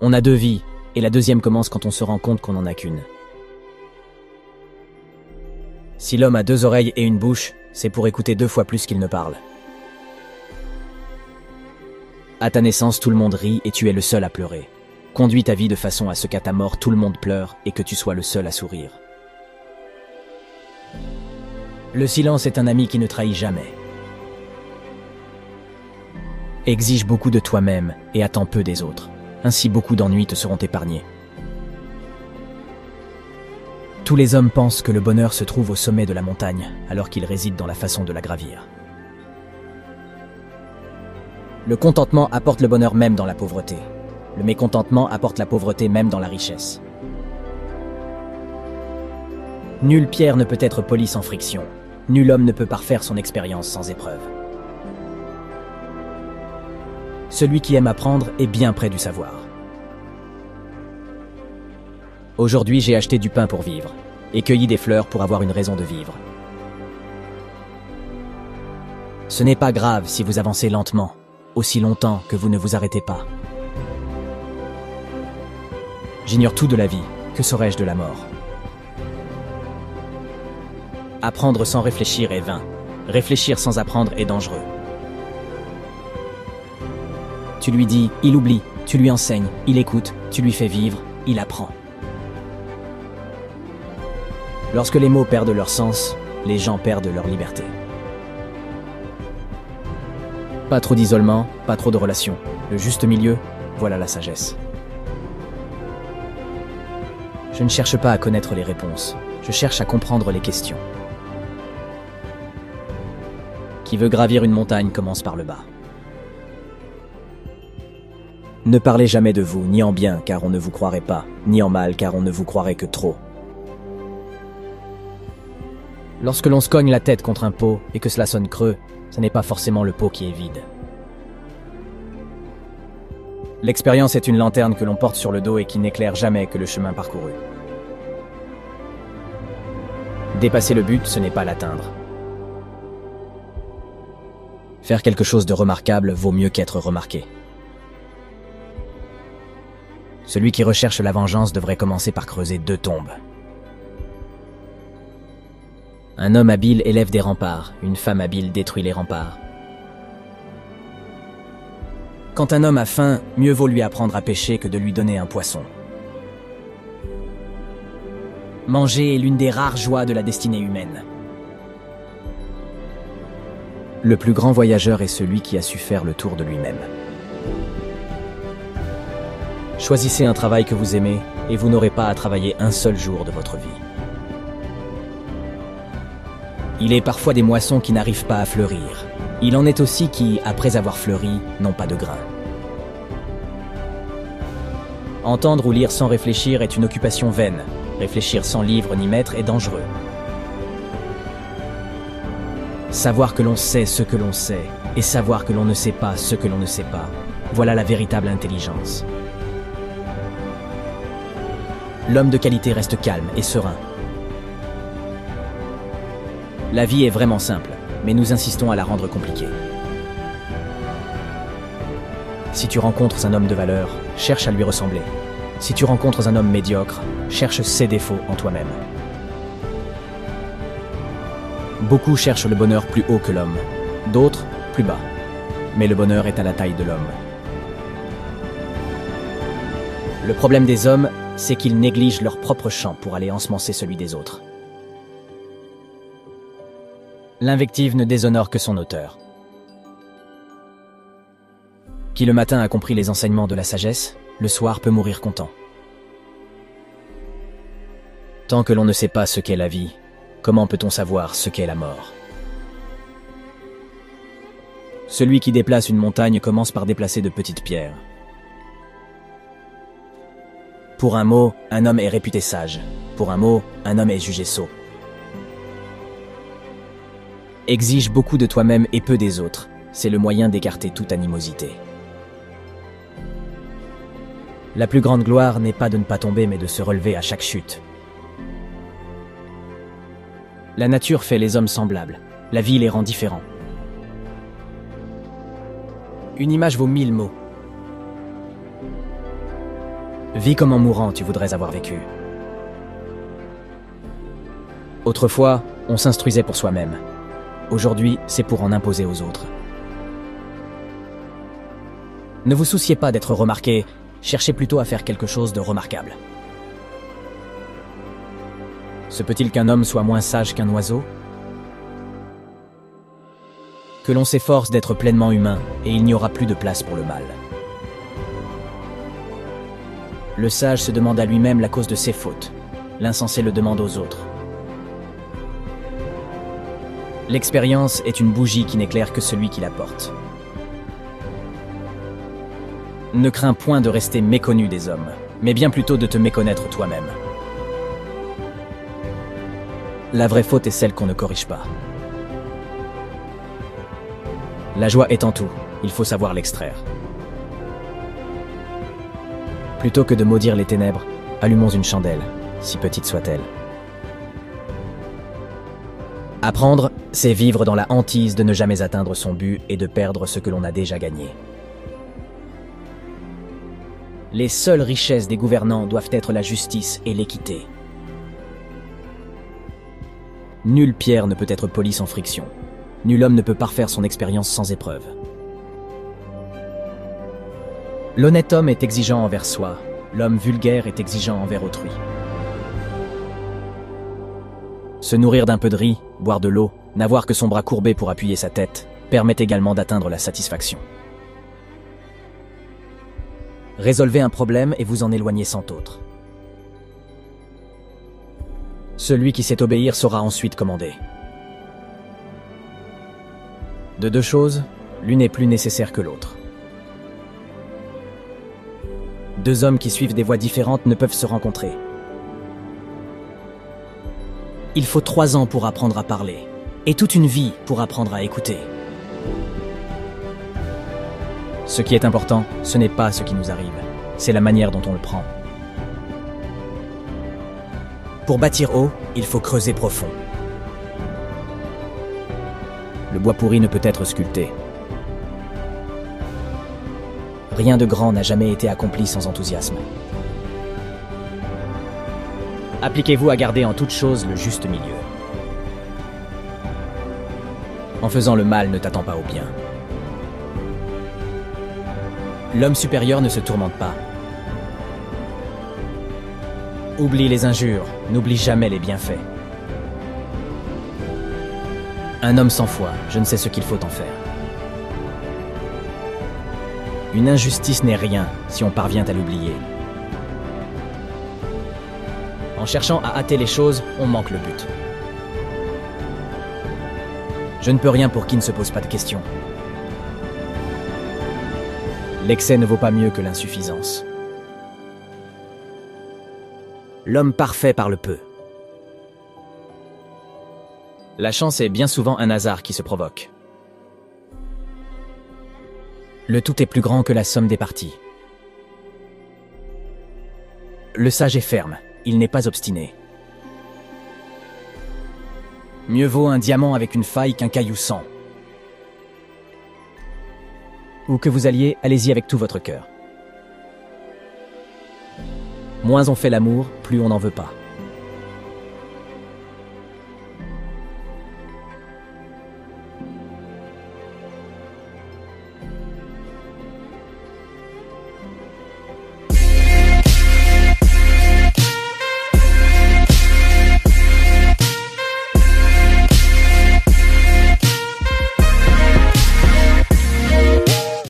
On a deux vies, et la deuxième commence quand on se rend compte qu'on n'en a qu'une. Si l'homme a deux oreilles et une bouche, c'est pour écouter 2 fois plus qu'il ne parle. À ta naissance, tout le monde rit et tu es le seul à pleurer. Conduis ta vie de façon à ce qu'à ta mort, tout le monde pleure et que tu sois le seul à sourire. Le silence est un ami qui ne trahit jamais. Exige beaucoup de toi-même et attends peu des autres. Ainsi, beaucoup d'ennuis te seront épargnés. Tous les hommes pensent que le bonheur se trouve au sommet de la montagne, alors qu'il réside dans la façon de la gravir. Le contentement apporte le bonheur même dans la pauvreté. Le mécontentement apporte la pauvreté même dans la richesse. Nulle pierre ne peut être polie sans friction. Nul homme ne peut parfaire son expérience sans épreuve. Celui qui aime apprendre est bien près du savoir. Aujourd'hui, j'ai acheté du pain pour vivre et cueilli des fleurs pour avoir une raison de vivre. Ce n'est pas grave si vous avancez lentement, aussi longtemps que vous ne vous arrêtez pas. J'ignore tout de la vie, que saurais-je de la mort? Apprendre sans réfléchir est vain. Réfléchir sans apprendre est dangereux. Tu lui dis, il oublie, tu lui enseignes, il écoute, tu lui fais vivre, il apprend. Lorsque les mots perdent leur sens, les gens perdent leur liberté. Pas trop d'isolement, pas trop de relations. Le juste milieu, voilà la sagesse. Je ne cherche pas à connaître les réponses, je cherche à comprendre les questions. Qui veut gravir une montagne commence par le bas. Ne parlez jamais de vous, ni en bien, car on ne vous croirait pas, ni en mal, car on ne vous croirait que trop. Lorsque l'on se cogne la tête contre un pot et que cela sonne creux, ce n'est pas forcément le pot qui est vide. L'expérience est une lanterne que l'on porte sur le dos et qui n'éclaire jamais que le chemin parcouru. Dépasser le but, ce n'est pas l'atteindre. Faire quelque chose de remarquable vaut mieux qu'être remarqué. Celui qui recherche la vengeance devrait commencer par creuser 2 tombes. Un homme habile élève des remparts, une femme habile détruit les remparts. Quand un homme a faim, mieux vaut lui apprendre à pêcher que de lui donner un poisson. Manger est l'une des rares joies de la destinée humaine. Le plus grand voyageur est celui qui a su faire le tour de lui-même. Choisissez un travail que vous aimez et vous n'aurez pas à travailler un seul jour de votre vie. Il est parfois des moissons qui n'arrivent pas à fleurir. Il en est aussi qui, après avoir fleuri, n'ont pas de grains. Entendre ou lire sans réfléchir est une occupation vaine. Réfléchir sans livre ni maître est dangereux. Savoir que l'on sait ce que l'on sait et savoir que l'on ne sait pas ce que l'on ne sait pas, voilà la véritable intelligence. L'homme de qualité reste calme et serein. La vie est vraiment simple, mais nous insistons à la rendre compliquée. Si tu rencontres un homme de valeur, cherche à lui ressembler. Si tu rencontres un homme médiocre, cherche ses défauts en toi-même. Beaucoup cherchent le bonheur plus haut que l'homme, d'autres plus bas. Mais le bonheur est à la taille de l'homme. Le problème des hommes, c'est qu'ils négligent leur propre champ pour aller ensemencer celui des autres. L'invective ne déshonore que son auteur. Qui le matin a compris les enseignements de la sagesse, le soir peut mourir content. Tant que l'on ne sait pas ce qu'est la vie, comment peut-on savoir ce qu'est la mort? Celui qui déplace une montagne commence par déplacer de petites pierres. Pour un mot, un homme est réputé sage. Pour un mot, un homme est jugé sot. Exige beaucoup de toi-même et peu des autres. C'est le moyen d'écarter toute animosité. La plus grande gloire n'est pas de ne pas tomber, mais de se relever à chaque chute. La nature fait les hommes semblables. La vie les rend différents. Une image vaut 1000 mots. Vis comme en mourant tu voudrais avoir vécu. Autrefois, on s'instruisait pour soi-même. Aujourd'hui, c'est pour en imposer aux autres. Ne vous souciez pas d'être remarqué, cherchez plutôt à faire quelque chose de remarquable. Se peut-il qu'un homme soit moins sage qu'un oiseau? Que l'on s'efforce d'être pleinement humain, et il n'y aura plus de place pour le mal. Le sage se demande à lui-même la cause de ses fautes. L'insensé le demande aux autres. L'expérience est une bougie qui n'éclaire que celui qui la porte. Ne crains point de rester méconnu des hommes, mais bien plutôt de te méconnaître toi-même. La vraie faute est celle qu'on ne corrige pas. La joie est en tout, il faut savoir l'extraire. Plutôt que de maudire les ténèbres, allumons une chandelle, si petite soit-elle. Apprendre, c'est vivre dans la hantise de ne jamais atteindre son but et de perdre ce que l'on a déjà gagné. Les seules richesses des gouvernants doivent être la justice et l'équité. Nulle pierre ne peut être polie sans friction. Nul homme ne peut parfaire son expérience sans épreuve. L'honnête homme est exigeant envers soi, l'homme vulgaire est exigeant envers autrui. Se nourrir d'un peu de riz, boire de l'eau, n'avoir que son bras courbé pour appuyer sa tête, permet également d'atteindre la satisfaction. Résolvez un problème et vous en éloignez sans autre. Celui qui sait obéir saura ensuite commander. De deux choses, l'une est plus nécessaire que l'autre. Deux hommes qui suivent des voies différentes ne peuvent se rencontrer. Il faut 3 ans pour apprendre à parler, et toute une vie pour apprendre à écouter. Ce qui est important, ce n'est pas ce qui nous arrive, c'est la manière dont on le prend. Pour bâtir haut, il faut creuser profond. Le bois pourri ne peut être sculpté. Rien de grand n'a jamais été accompli sans enthousiasme. Appliquez-vous à garder en toute chose le juste milieu. En faisant le mal, ne t'attends pas au bien. L'homme supérieur ne se tourmente pas. Oublie les injures, n'oublie jamais les bienfaits. Un homme sans foi, je ne sais ce qu'il faut en faire. Une injustice n'est rien si on parvient à l'oublier. En cherchant à hâter les choses, on manque le but. Je ne peux rien pour qui ne se pose pas de questions. L'excès ne vaut pas mieux que l'insuffisance. L'homme parfait parle peu. La chance est bien souvent un hasard qui se provoque. Le tout est plus grand que la somme des parties. Le sage est ferme, il n'est pas obstiné. Mieux vaut un diamant avec une faille qu'un caillou sans. Où que vous alliez, allez-y avec tout votre cœur. Moins on fait l'amour, plus on n'en veut pas.